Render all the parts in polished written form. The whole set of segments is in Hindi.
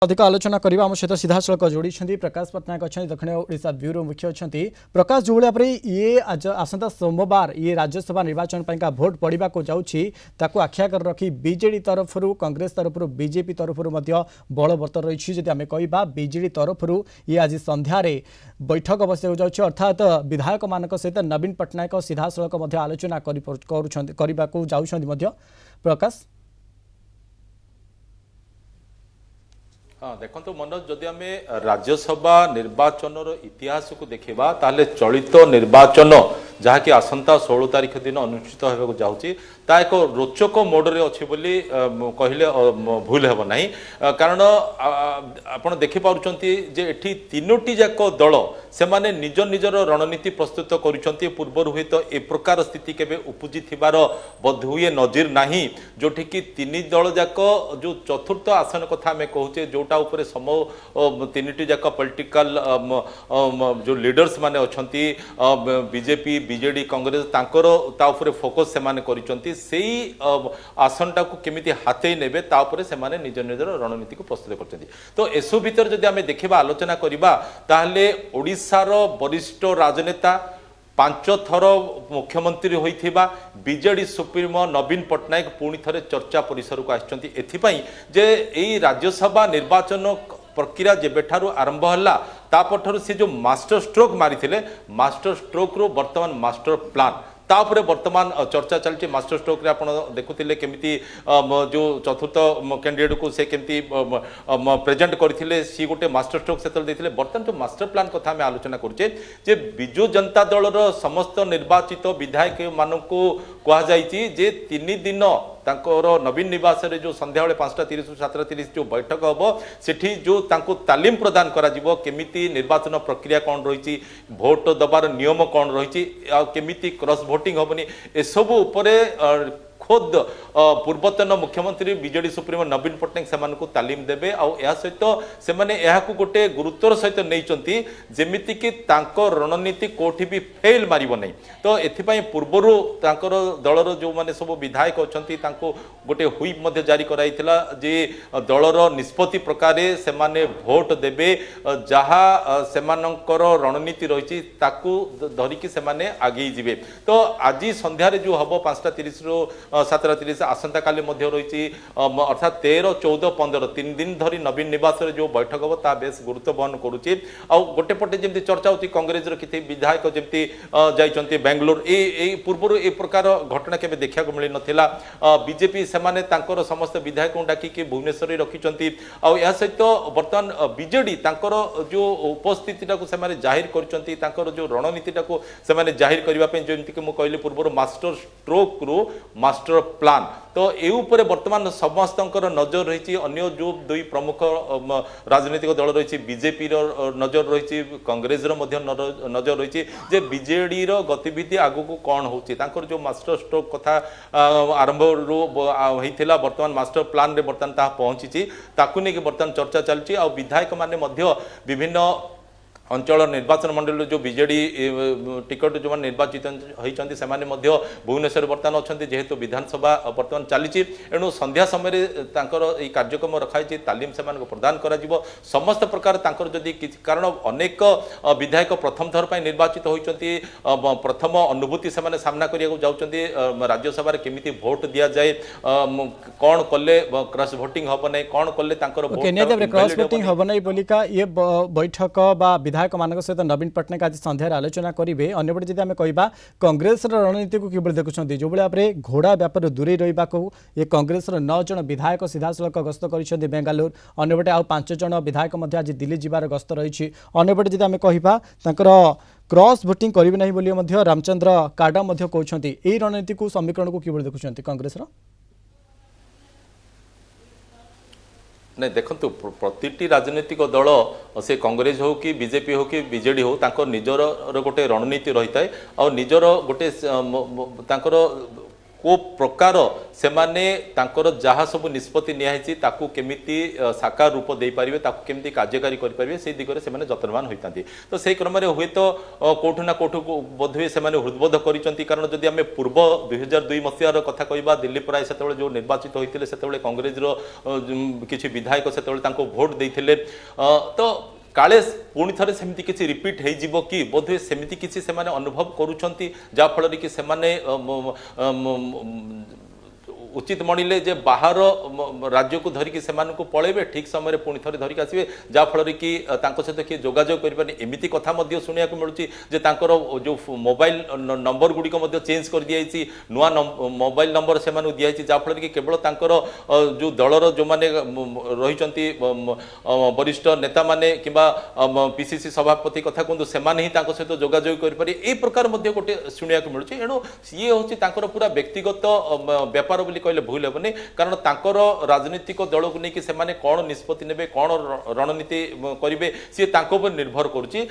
अधिक आलोचना करवा आम सहित सीधा सड़क जोड़ी प्रकाश पट्टनायक अच्छा दक्षिण ओडिशा ब्यूरो मुख्य अच्छा प्रकाश जो भाव ये आज आसंता सोमवार ये राज्यसभा निर्वाचन का भोट पड़ा जाऊँगी आखि आगे रखी बीजेडी तरफ कांग्रेस तरफ बीजेपी तरफ बलवत्तर रही जदि आम कह बीजेडी तरफ ये आज संध्यारे बैठक बसने जाऊँगी अर्थात विधायक मान सहित नवीन पट्टनायक सीधा सड़क आलोचना करने जाऊँ प्रकाश। हाँ देखो मनोज जदि आम राज्यसभा निर्वाचन इतिहास को देखा ताले चलित निर्वाचन जहाँकि आसंता 16 तारीख दिन अनुष्ठित होगा जाऊँगी ता एक रोचक मोड्रे अच्छी कहले भूल हेब ना कारण आपड़ देखिपुंट तीनोटी जाक दल से माने निज निजर रणनीति प्रस्तुत कर पूर्वर हुए तो ए प्रकार स्थिति केबे उपजी थिबार बोध हुए नजीर नाही जोठी कि तीन दल जाक जो चतुर्थ आसन कथा आम कहूचे जोटा उपरे समूह तीनटी जाक पॉलिटिकल जो लीडर्स माने अछंती बीजेपी बीजेडी कांग्रेस तांकर ता उपरे फोकस से माने करिसंती सेही आसनटा को केमिति हाथे नेबे ता उपरे से माने निज निजर रणनीति को प्रस्तुत करछंती तो एसो भीतर जदि आमे देखिबा आलोचना करिबा ताहले ओडिशार वरिष्ठ राजनेता 5 थर मुख्यमंत्री होइथिबा बीजेडी सुप्रीमो नवीन पट्टनायक पुणी थरे चर्चा परिसर को आछंती एथिपई जे एई राज्यसभा निर्वाचन प्रक्रिया जेबेठारु आरंभ हला तापठारु से जो मास्टर स्ट्रोक मारिथिले मास्टर स्ट्रोक रो वर्तमान मास्टर प्लान तापरे वर्तमान चर्चा चलती मास्टर स्ट्रोक रे आपण देखुथिले केमिति जो चतुर्थ कैंडिडेट को से केमिति प्रेजेंट करथिले सी गोटे मास्टर स्ट्रोक सेतल देथिले वर्तमान जो मास्टर प्लान कथा में आलोचना करूचे जे बिजु जनता दल रो समस्त निर्वाचित विधायक मानकू कहा जायछि जे 3 दिन तांकर नवीन निवास रे जो संध्या बेले 5:30 ରୁ 7:30 जो बैठक हम सेठी जो तांको तालीम प्रदान करा जिवो केमिति निर्वाचन प्रक्रिया कौन रही भोट दबार नियम कौन रही केमिति क्रॉस भोटिंग होबनी ए सब उपरे खुद पूर्वतन मुख्यमंत्री बीजेडी सुप्रीमो नवीन पट्टनायक से तालीम देवे आ सहित से गोटे गुरुत्वर सहित नहीं जमीती कि रणनीति कोठी भी फेल मारिब नहीं तो एथिपाई पूर्वर दलर जो माने सब विधायक अच्छा गोटे हुईप जारी कराइथिला जे दलर निष्पत्ति प्रकार से माने भोट देवे जहा सेमानंकर रणनीति रही ताकू धरिकी से माने आगे जिवे तो आज संध्यारे जो हम 5:30 ରୁ 7:30 आसंता काली रही अर्थात 13, 14, 15 3 दिन धरी नवीन निवास जो बैठक हम ता बेस गुरुत्व बहन करुच्ची गोटे पटे जमी चर्चा होती कांग्रेस किसी विधायक जमी जाइए बेंगलोर ए पूर्व ए प्रकार घटना के देखा मिल नाला बीजेपी से समस्त विधायक डाकिकी भुवनेश्वर रखिंट आ सहित बर्तमान बीजेडी जो उपस्थिति से जाहिर कर जो रणनीति से जाहिर करने जमीक मुझे कहली पूर्व मास्टर स्ट्रोक रु मास्टर प्लान तो ये बर्तमान समस्त नजर रही अन्य जो दुई प्रमुख राजनीतिक दल रही बीजेपी नजर रही कांग्रेस नजर रही जे बीजेडी गतिविधि आगु को कौन हो जो मास्टर स्ट्रोक कथा आरंभ होता बर्तमान मास्टर प्लान रे बर्तमान ता पहुंची ताकू नहीं बर्तमान चर्चा चलती आ विधायक माने विभिन्न अंचल निर्वाचन मंडल जो बीजेडी टिकट जो निर्वाचित होती से भुवनेश्वर बर्तमान अच्छा जेहेतु विधानसभा बर्तमान चली एणु संध्या समय कार्यक्रम रखाई तालीम से प्रदान कर समस्त प्रकार जदि कारण अनेक विधायक प्रथम थर पर निर्वाचित होती प्रथम अनुभूति से सामना करने जाऊँगी राज्यसभा केमी भोट दि जाए कौन कले क्रॉस भोटिंग हम ना कौन कले क्रॉस भोटिंग हम ना बोलिका ये बैठक बा विधायक मान सहित नवीन पट्टनायक आज संध्यार आलोचना करेंगे अंपटे जब आम कह कांग्रेस रणनीति को किभली देखुं जो भाव में घोड़ा व्यापार दूरे रहा ये कांग्रेस 9 जन विधायक सीधा सड़क गस्त कर बेंगालुर अंपटे आउ 5 जन विधायक आज दिल्ली जीवार गस्त रही अंपटे जब आम कह क्रॉस भोटिंग करेंगे नहीं बोली रामचंद्र काडा कहते यही रणनीति को समीकरण को किभली देखुं कांग्रेस नहीं देखो प्रति राजनीतिक दल से कांग्रेस हो कि बीजेपी हो कि बीजेडी हो निजर गोटे रणनीति रही है और निजर गोटे को प्रकार सेमाने तांकर जहाँ सब निष्पत्ति नियाहिछि ताकू केमिति साकार रूप दे पारिबे ताकू केमिति कार्यकारी करि पारिबे से दिगरे सेमाने जतनवान होइतांती तो से क्रम रे हुए तो कोठु ना कोठु बोधवे सेमाने हृदबोध करिसंती कारण जदि आमे पूर्व 2002 मसियार कथा कहबा दिल्ली प्राय सेतबेले जो निर्वाचित होइतिले सेतबेले कांग्रेस रो किछि विधायक सेतबेले तांको भोट देइथिले तो काले पुणी थे सेमती किसी रिपीट हो कि बोधे सेमती किसी से अनुभव करुँच जहाँफल कि सेमाने उचित मणिले जे बाहर राज्य को धरिकी सेमानकु पळेबे ठीक समय पुणी थे धरिक आसबे जहाँफल कि सहित किए जोगाजोग करें एमती कथा शुणा मिलूँ जे तांकर जो मोबाइल नंबर गुड़िक चेंज कर दिखाई नुआ मोबाइल नंबर से दिखाई जहाँफल कि केवल तांकर जो दलर जो मैंने रही वरिष्ठ नेता माने किंबा पीसीसी सभापति कथा कहूँ से सहित जोगाजोग करें ए प्रकार गोटे शुणा मिलूँ एणु सी हूँ पूरा व्यक्तिगत व्यापार कहले भूल हेबनी कारण तांकर राजनीतिक दल को लेकिन से कौन निष्पत्ति नेबे कौन रणनीति करेंगे सी पर निर्भर करुच्ची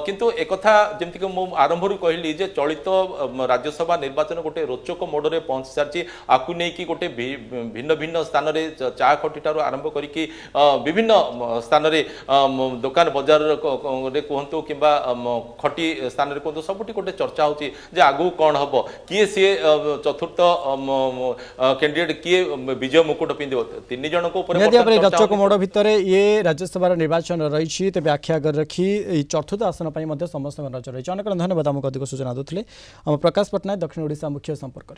किंतु एक जमीक मु आरंभ कहली जे चलित राज्यसभा निर्वाचन गोटे रोचक मोड़ पहुंची सारी आपको नहीं गोटे भिन्न भिन्न स्थान में चा खटी ठार आरंभ करके विभिन्न स्थान में दुकान बजार कहतु कि खटी स्थान में कहतु सबुठी गोटे चर्चा होची जे आगु कौन हम किए सी चतुर्थ कैंडिडेट किए विजय मुकुट पिंधो तीन जन को रचक मोड़ भितर ये राज्यसभा निर्वाचन रही तेज आख्या कर रखी चतुर्थ आसन पर समस्त नजर रही अनेक धन्यवाद आमको अधिक सूचना दूसरे प्रकाश पट्टनायक दक्षिण ओडिशा मुख्य संपर्क।